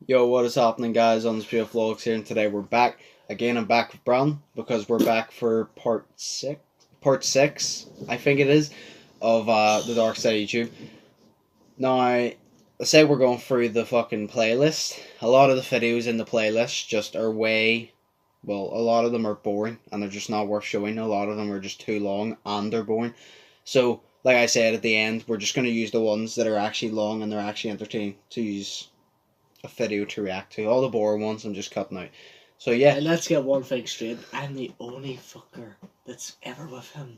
Yo, what is happening, guys? Undisputed Vlogs here, and today we're back. Again, I'm back with Brown because we're back for part six, I think it is, of the Dark Side of YouTube. Now, I say we're going through the fucking playlist. A lot of the videos in the playlist just are a lot of them are boring and they're just not worth showing. A lot of them are just too long and they're boring. So, like I said at the end, we're just going to use the ones that are actually long and they're actually entertaining to use a video to react to. All the boring ones I'm just cutting out. So yeah. And let's get one thing straight. I'm the only fucker that's ever with him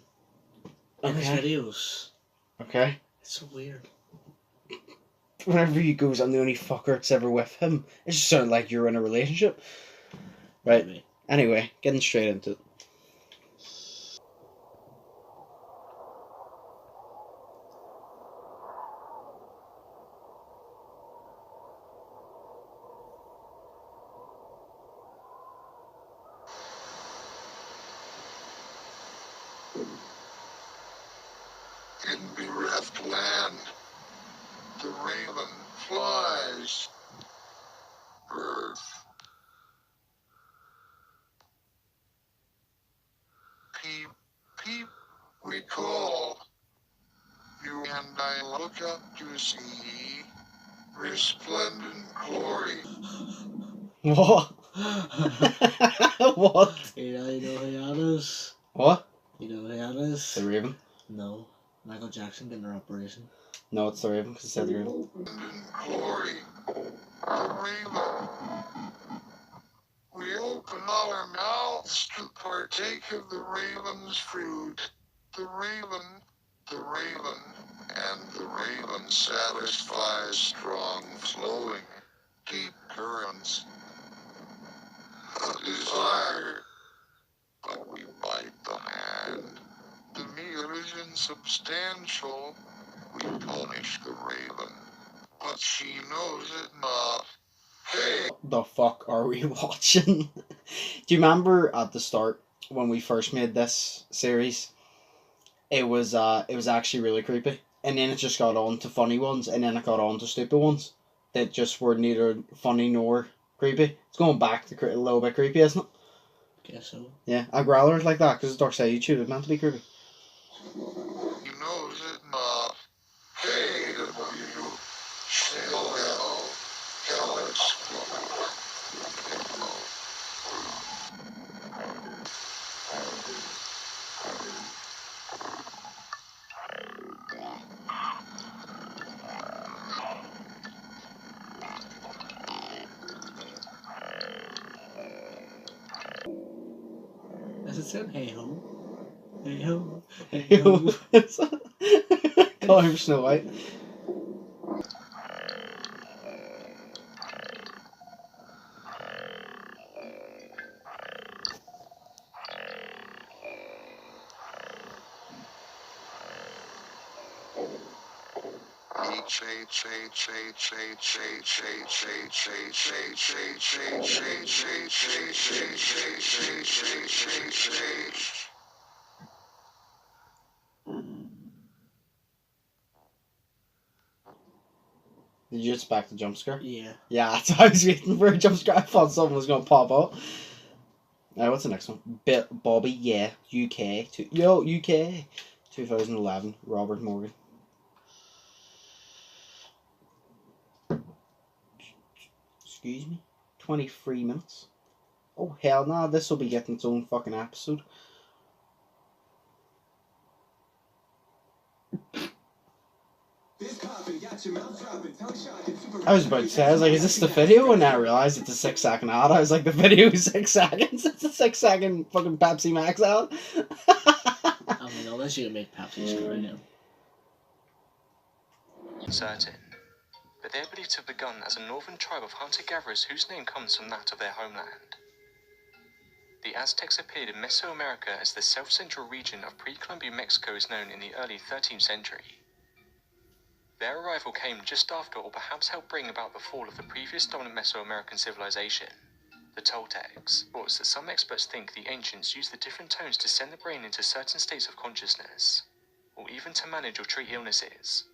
in his videos. Okay. It's so weird. Whenever he goes, I'm the only fucker that's ever with him. It just sounds like you're in a relationship. Right. Maybe. Anyway, getting straight into it. In bereft land, the raven flies. Earth. Peep, peep, we call. You and I look up to see resplendent glory. What? What? You know who that is? What? You know who that is? The Raven? No. Michael Jackson getting an operation. No, it's the Raven because it said the Raven. Resplendent glory. The raven. We open all our mouths to partake of the raven's fruit. The raven, and the raven satisfies strong flowing, deep currents. A desire, but we bite the hand. The meal is insubstantial. We punish the raven, but she knows it not. Hey! What the fuck are we watching? Do you remember at the start when we first made this series? It was actually really creepy, and then it just got on to funny ones, and then it got on to stupid ones that just were neither funny nor creepy. It's going back to a little bit creepy, isn't it? Guess so. Yeah, I'd rather it like that because it's Dark Side of YouTube. It's meant to be creepy. He knows it not. Hey, W. Still hell explode. Does it sound hey ho? Hey ho. Hey ho. Call him Snow White. Did you expect a jump scare? Yeah. Yeah, that's why I was waiting for a jump scare. I thought something was going to pop up. Alright, what's the next one? Bobby, yeah, UK. UK. 2011, Robert Morgan. Excuse me? 23 minutes? Oh, hell no, this will be getting its own fucking episode. I was about to say, I was like, is this the video? And I realised it's a 6-second ad. I was like, the video is 6 seconds. It's a 6-second fucking Pepsi Max ad. I mean, unless you can make Pepsi right now. Certain, but they are believed to have begun as a northern tribe of hunter-gatherers whose name comes from that of their homeland. The Aztecs appeared in Mesoamerica as the south-central region of pre-Columbian Mexico is known in the early 13th century. Their arrival came just after or perhaps helped bring about the fall of the previous dominant Mesoamerican civilization, the Toltecs. Thoughts that some experts think the ancients used the different tones to send the brain into certain states of consciousness, or even to manage or treat illnesses.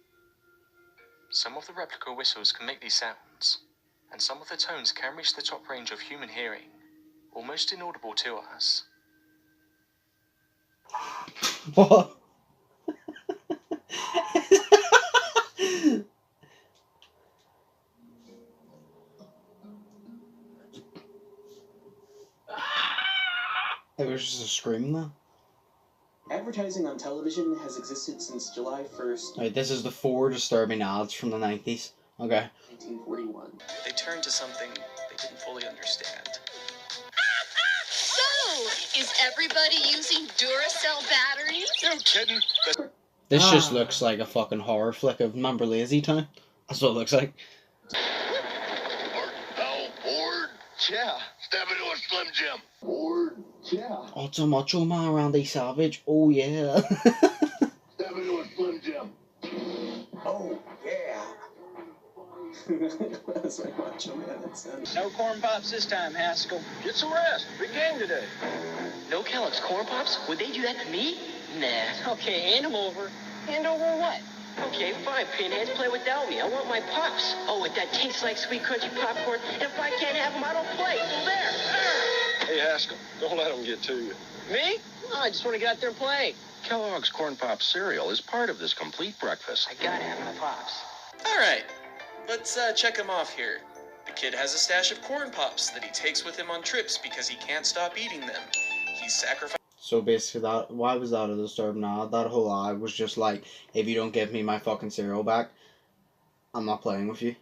Some of the replica whistles can make these sounds, and some of the tones can reach the top range of human hearing, almost inaudible to us. What? It was just a scream though. Advertising on television has existed since July 1st, Right, this is the 4 disturbing ads from the 90s. Okay. 1941. They turned to something they didn't fully understand. So, is everybody using Duracell batteries? No kidding. This just looks like a fucking horror flick of, remember Lazy Town? That's what it looks like. How bored? Yeah. Step into a Slim Jim. Bored? Yeah. Oh, it's a Macho Man, Randy Savage. Oh, yeah. Step into a Slim Jim. Oh, yeah. That's like Macho Man. That's No corn pops this time, Haskell. Get some rest. Big game today. No Kellogg's corn pops? Would they do that to me? Nah. Okay, hand them over. Hand over what? Okay, fine, pinheads, play without me. I want my pops. Oh, and that tastes like sweet crunchy popcorn. And if I can't have them, I don't play. So there. Hey, Haskell, don't let them get to you. Me? Oh, I just want to get out there and play. Kellogg's Corn Pop cereal is part of this complete breakfast. I gotta have my pops. All right, let's check him off here. The kid has a stash of corn pops that he takes with him on trips because he can't stop eating them. He's sacrificed. So basically, why was that a disturbing ad? That whole ad was just like, if you don't give me my fucking cereal back, I'm not playing with you.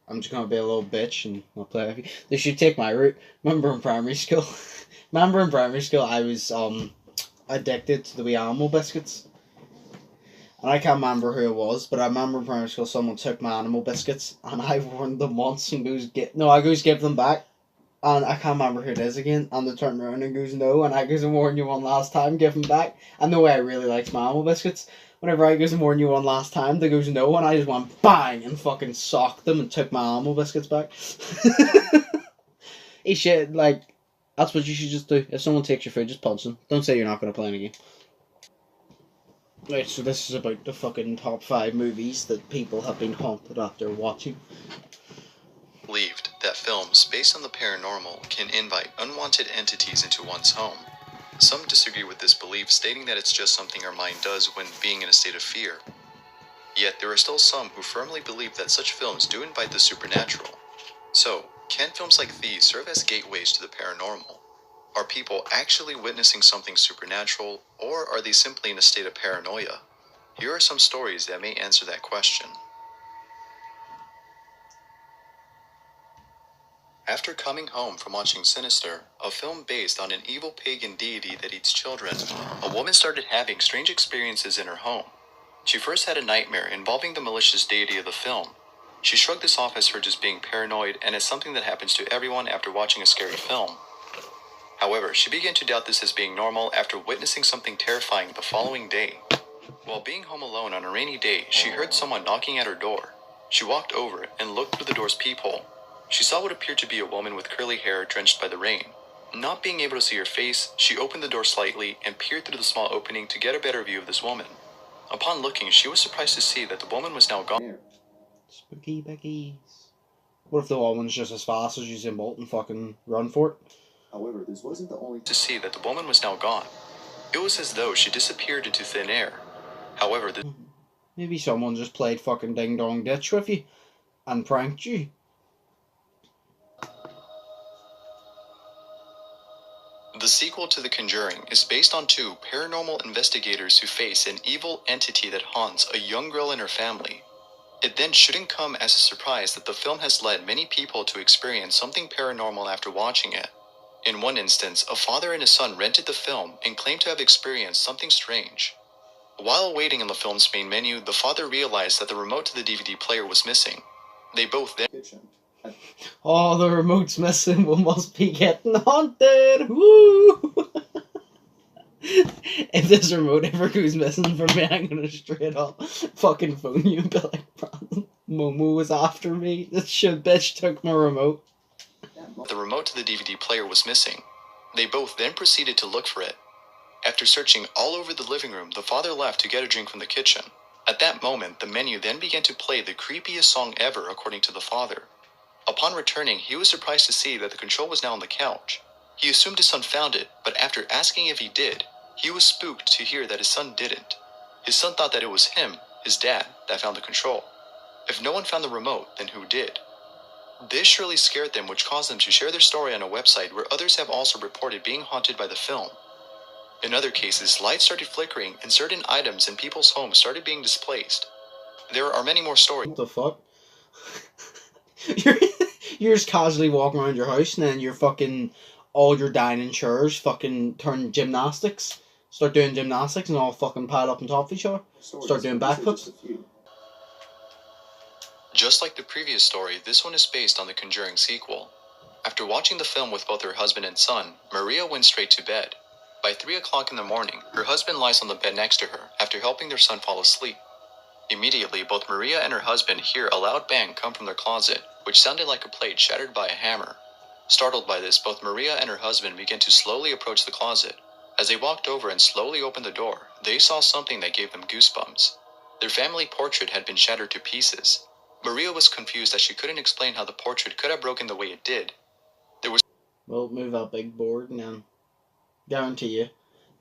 I'm just gonna be a little bitch and not play with you. They should take my route. Remember in primary school? I was addicted to the wee animal biscuits. And I can't remember who it was, but I remember in primary school someone took my animal biscuits and I warned them once and I goes give them back. And I can't remember who it is again, and they turn around and goes no, and I goes and warn you one last time, give them back. And the way I really likes my animal biscuits, whenever I goes and warn you one last time, they goes no, and I just went bang and fucking socked them and took my animal biscuits back. He should, like, that's what you should just do. If someone takes your food, just punch them. Don't say you're not going to play any game. Right, so this is about the fucking top 5 movies that people have been haunted after watching. Believed that films based on the paranormal can invite unwanted entities into one's home. Some disagree with this belief, stating that it's just something our mind does when being in a state of fear. Yet there are still some who firmly believe that such films do invite the supernatural. So, can films like these serve as gateways to the paranormal? Are people actually witnessing something supernatural, or are they simply in a state of paranoia? Here are some stories that may answer that question. After coming home from watching Sinister, a film based on an evil pagan deity that eats children, a woman started having strange experiences in her home. She first had a nightmare involving the malicious deity of the film. She shrugged this off as her just being paranoid and as something that happens to everyone after watching a scary film. However, she began to doubt this as being normal after witnessing something terrifying the following day. While being home alone on a rainy day, she heard someone knocking at her door. She walked over and looked through the door's peephole. She saw what appeared to be a woman with curly hair drenched by the rain. Not being able to see her face, she opened the door slightly and peered through the small opening to get a better view of this woman. Upon looking, she was surprised to see that the woman was now gone. Spooky Becky's. What if the woman's just as fast as Usain Bolt and fucking run for it? However, this wasn't the only To see that the woman was now gone. It was as though she disappeared into thin air. However, Maybe someone just played fucking Ding Dong Ditch with you and pranked you. The sequel to The Conjuring is based on 2 paranormal investigators who face an evil entity that haunts a young girl and her family. It then shouldn't come as a surprise that the film has led many people to experience something paranormal after watching it. In one instance, a father and his son rented the film and claimed to have experienced something strange. While waiting on the film's main menu, the father realized that the remote to the DVD player was missing. They both then kitchen. Oh, the remote's missing. We must be getting haunted. Woo! If this remote ever goes missing from me, I'm gonna straight up fucking phone you and be like, Momo was after me. This shit bitch took my remote. the remote to the DVD player was missing. They both then proceeded to look for it. After searching all over the living room, the father left to get a drink from the kitchen. At that moment, the menu then began to play the creepiest song ever, according to the father. Upon returning, he was surprised to see that the control was now on the couch. He assumed his son found it, but after asking if he did, he was spooked to hear that his son didn't. His son thought that it was him, his dad, that found the control. If no one found the remote, then who did? This surely scared them, which caused them to share their story on a website where others have also reported being haunted by the film. In other cases, lights started flickering and certain items in people's homes started being displaced. There are many more stories. What the fuck? you're just casually walking around your house and then you're fucking all your dining chairs fucking turn gymnastics. Start doing gymnastics and all fucking pile up on top of each other. Start doing backflips. Just like the previous story, this one is based on the Conjuring sequel. After watching the film with both her husband and son, Maria went straight to bed. By 3 o'clock in the morning, her husband lies on the bed next to her after helping their son fall asleep. Immediately, both Maria and her husband hear a loud bang come from their closet, which sounded like a plate shattered by a hammer. Startled by this, both Maria and her husband began to slowly approach the closet. As they walked over and slowly opened the door, they saw something that gave them goosebumps. Their family portrait had been shattered to pieces. Maria was confused as she couldn't explain how the portrait could have broken the way it did. Well, move that big board and then guarantee you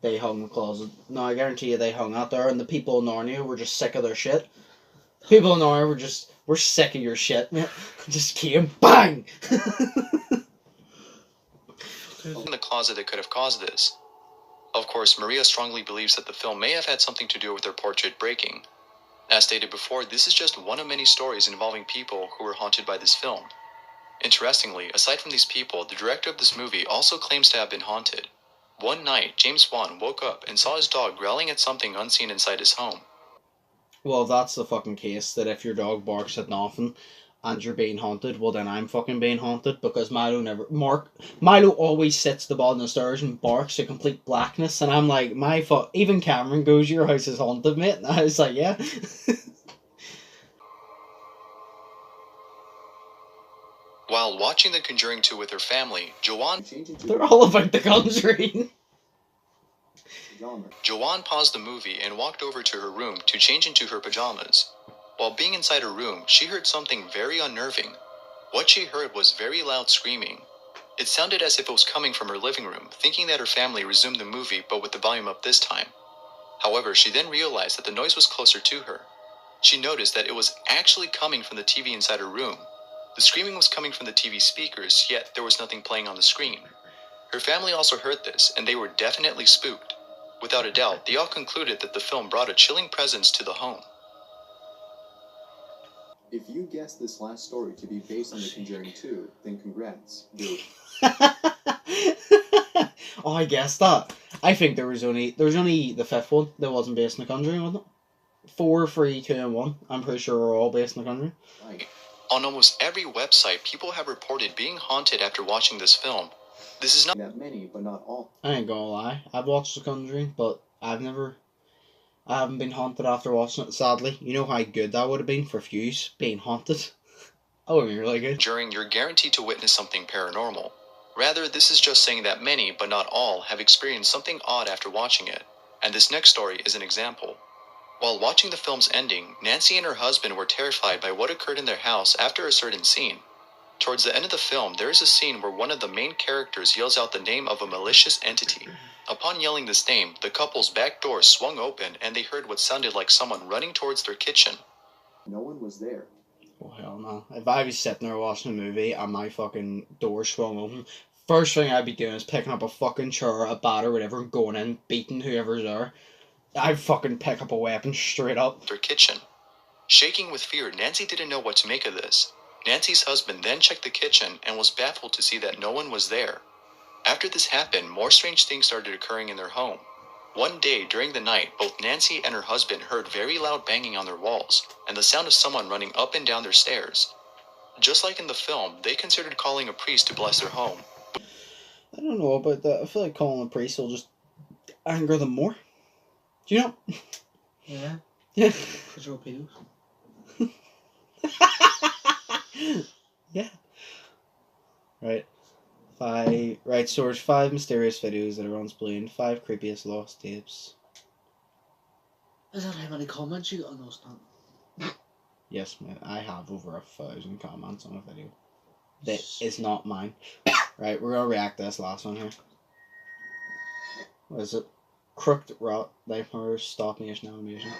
they hung the closet. No, I guarantee you they hung out there and the people in Narnia were just sick of their shit. People in Narnia we're sick of your shit, man. Just came, bang! In the closet that could have caused this. Of course, Maria strongly believes that the film may have had something to do with her portrait breaking. As stated before, this is just one of many stories involving people who were haunted by this film. Interestingly, aside from these people, the director of this movie also claims to have been haunted. One night, James Wan woke up and saw his dog growling at something unseen inside his home. Well, if that's the fucking case, that if your dog barks at nothing and you're being haunted, well then I'm fucking being haunted, because Milo always sits the bottom of the stairs and barks at complete blackness, and I'm like, even Cameron goes, your house is haunted, mate, and I was like, yeah. While watching The Conjuring 2 with her family, They're all about the Conjuring. Joanne paused the movie and walked over to her room to change into her pajamas. While being inside her room, she heard something very unnerving. What she heard was very loud screaming. It sounded as if it was coming from her living room, thinking that her family resumed the movie but with the volume up this time. However, she then realized that the noise was closer to her. She noticed that it was actually coming from the TV inside her room. The screaming was coming from the TV speakers, yet there was nothing playing on the screen. Her family also heard this, and they were definitely spooked. Without a doubt, they all concluded that the film brought a chilling presence to the home. If you guessed this last story to be based on The Conjuring 2, then congrats, dude. Oh, I guessed that. I think there was only the fifth one that wasn't based on The Conjuring, wasn't it? 4, 3, 2, and 1. I'm pretty sure we're all based on The Conjuring. Right. On almost every website, people have reported being haunted after watching this film. This is not that many, but not all. I ain't gonna lie. I've watched The Conjuring, but I haven't been haunted after watching it, sadly. You know how good that would have been for views, being haunted? That would have been really good. During, you're guaranteed to witness something paranormal. Rather, this is just saying that many, but not all, have experienced something odd after watching it. And this next story is an example. While watching the film's ending, Nancy and her husband were terrified by what occurred in their house after a certain scene. Towards the end of the film, there is a scene where one of the main characters yells out the name of a malicious entity. Upon yelling this name, the couple's back door swung open and they heard what sounded like someone running towards their kitchen. No one was there. Oh, hell no. If I was sitting there watching a movie and my fucking door swung open, first thing I'd be doing is picking up a fucking chair, a bat or whatever, and going in, beating whoever's there. I'd fucking pick up a weapon straight up. Their kitchen. Shaking with fear, Nancy didn't know what to make of this. Nancy's husband then checked the kitchen and was baffled to see that no one was there. After this happened, more strange things started occurring in their home. One day during the night, both Nancy and her husband heard very loud banging on their walls and the sound of someone running up and down their stairs. Just like in the film, they considered calling a priest to bless their home. I don't know about that. I feel like calling a priest will just anger them more. Do you know? Yeah. Yeah. Because you're pedos. Yeah. Right. Right, so there's 5 mysterious videos that everyone's playing, 5 creepiest lost tapes. Is that how many comments you got on those? Yes, mate, I have over 1,000 comments on a video. that is not mine. Right, we're gonna react to this last one here. What is it? Crooked Rot Nightmares Stop Motion Animation.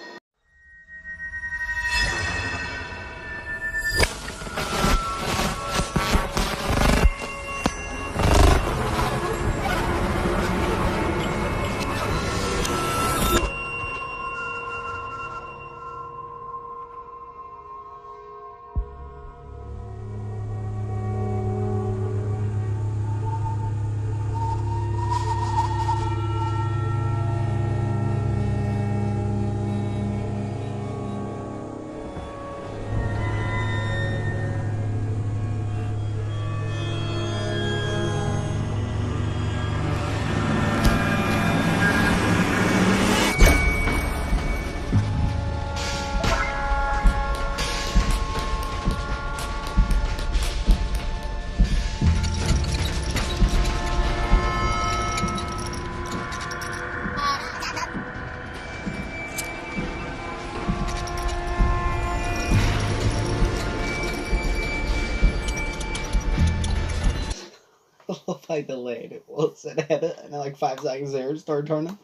I love how delayed it was in edit, and then like 5 seconds there it started turning.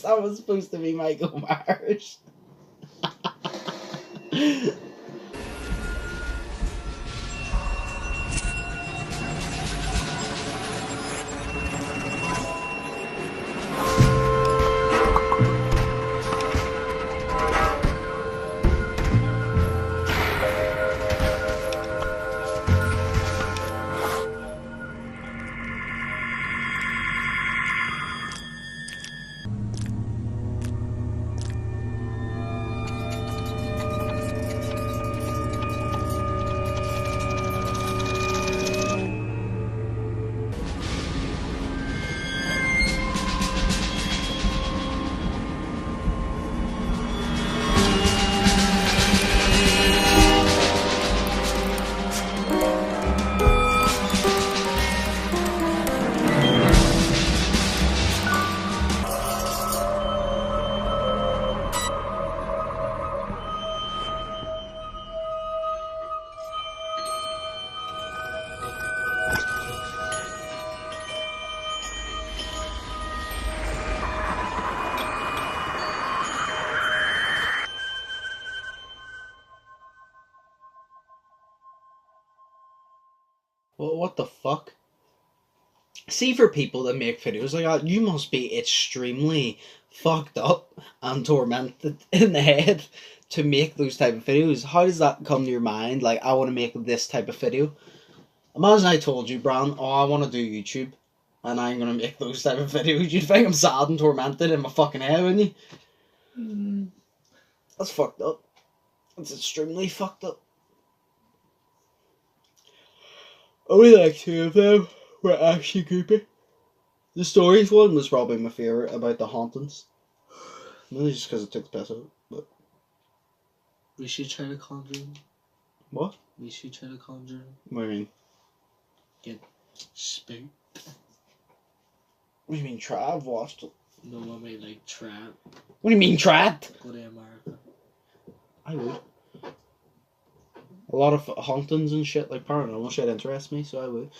That was supposed to be Michael Myers. Well, what the fuck? See, for people that make videos like that, you must be extremely fucked up and tormented in the head to make those type of videos. How does that come to your mind? Like, I want to make this type of video. Imagine I told you, Bran, oh, I want to do YouTube, and I'm going to make those type of videos. You'd think I'm sad and tormented in my fucking head, wouldn't you? That's fucked up. That's extremely fucked up. Only like 2 of them were actually creepy. The stories one was probably my favourite, about the hauntings. Maybe just because it took the piss out, but... We should try to conjure him. What? We should try to conjure him. What do you mean? Get spooked. What do you mean, try? I've watched it. No, I mean, like, trap. What do you mean, trap? Go to America. I would. A lot of hauntings and shit, like paranormal shit, interests me, so I would.